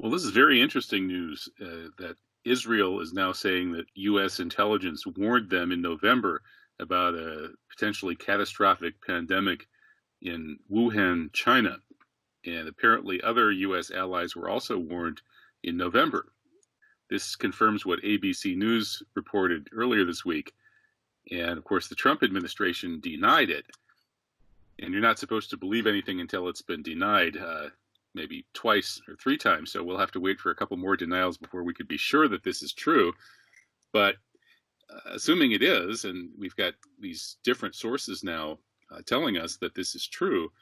Well, this is very interesting news that Israel is now saying that U.S. intelligence warned them in November about a potentially catastrophic pandemic in Wuhan, China. And apparently, other U.S. allies were also warned in November. This confirms what ABC News reported earlier this week. And of course, the Trump administration denied it. And you're not supposed to believe anything until it's been denied. Maybe twice or three times. So we'll have to wait for a couple more denials before we could be sure that this is true. But assuming it is, and we've got these different sources now telling us that this is true,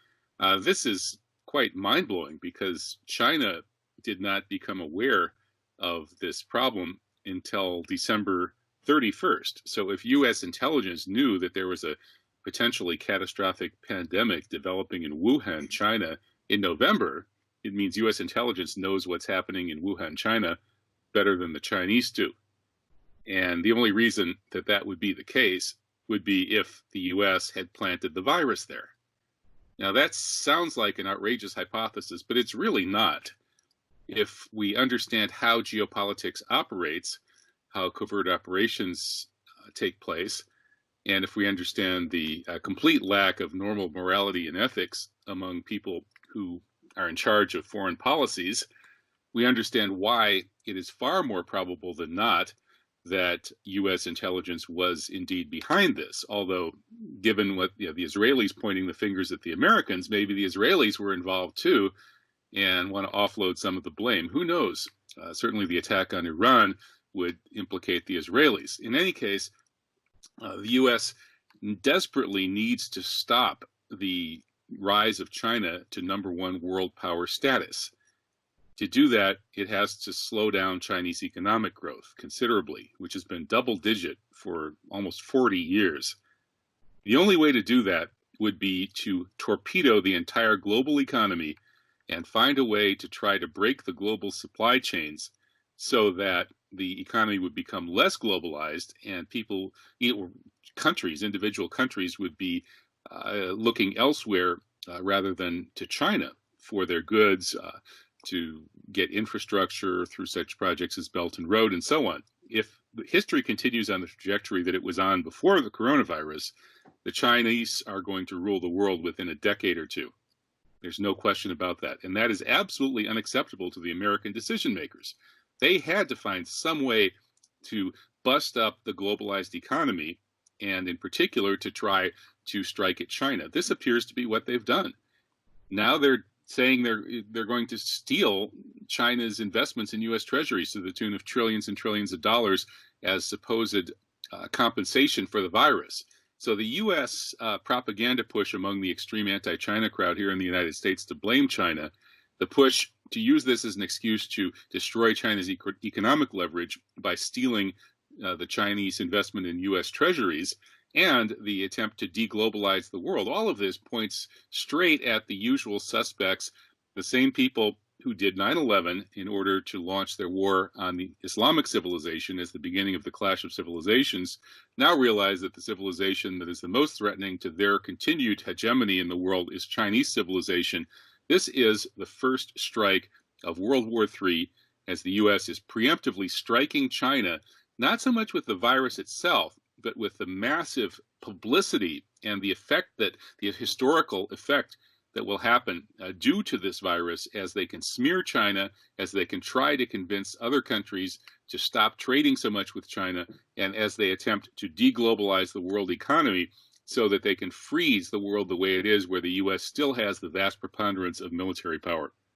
this is quite mind-blowing because China did not become aware of this problem until December 31st. So if U.S. intelligence knew that there was a potentially catastrophic pandemic developing in Wuhan, China, in November, it means U.S. intelligence knows what's happening in Wuhan, China, better than the Chinese do. And the only reason that that would be the case would be if the U.S. had planted the virus there. Now, that sounds like an outrageous hypothesis, but it's really not. If we understand how geopolitics operates, how covert operations take place, and if we understand the complete lack of normal morality and ethics among people who are in charge of foreign policies, we understand why it is far more probable than not that U.S. intelligence was indeed behind this. Although, given what the Israelis pointing the fingers at the Americans, maybe the Israelis were involved too and want to offload some of the blame. Who knows? Certainly the attack on Iran would implicate the Israelis. In any case, the U.S. desperately needs to stop the rise of China to number one world power status. To do that, it has to slow down Chinese economic growth considerably, which has been double digit for almost 40 years. The only way to do that would be to torpedo the entire global economy and find a way to try to break the global supply chains so that the economy would become less globalized and people, countries, individual countries would be looking elsewhere rather than to China for their goods, to get infrastructure through such projects as Belt and Road and so on. If history continues on the trajectory that it was on before the coronavirus, the Chinese are going to rule the world within a decade or two. There's no question about that. And that is absolutely unacceptable to the American decision makers. They had to find some way to bust up the globalized economy, and in particular to try to strike at China. This appears to be what they've done. Now they're saying they're going to steal China's investments in U.S. treasuries to the tune of trillions and trillions of dollars as supposed compensation for the virus. So the U.S. Propaganda push among the extreme anti-China crowd here in the United States to blame China, the push to use this as an excuse to destroy China's economic leverage by stealing the Chinese investment in U.S. treasuries, and the attempt to deglobalize the world. All of this points straight at the usual suspects, the same people who did 9/11 in order to launch their war on the Islamic civilization as the beginning of the clash of civilizations, now realize that the civilization that is the most threatening to their continued hegemony in the world is Chinese civilization. This is the first strike of World War III, as the U.S. is preemptively striking China, not so much with the virus itself, but with the massive publicity and the historical effect that will happen due to this virus, as they can smear China, as they can try to convince other countries to stop trading so much with China, and as they attempt to deglobalize the world economy so that they can freeze the world the way it is, where the U.S. still has the vast preponderance of military power.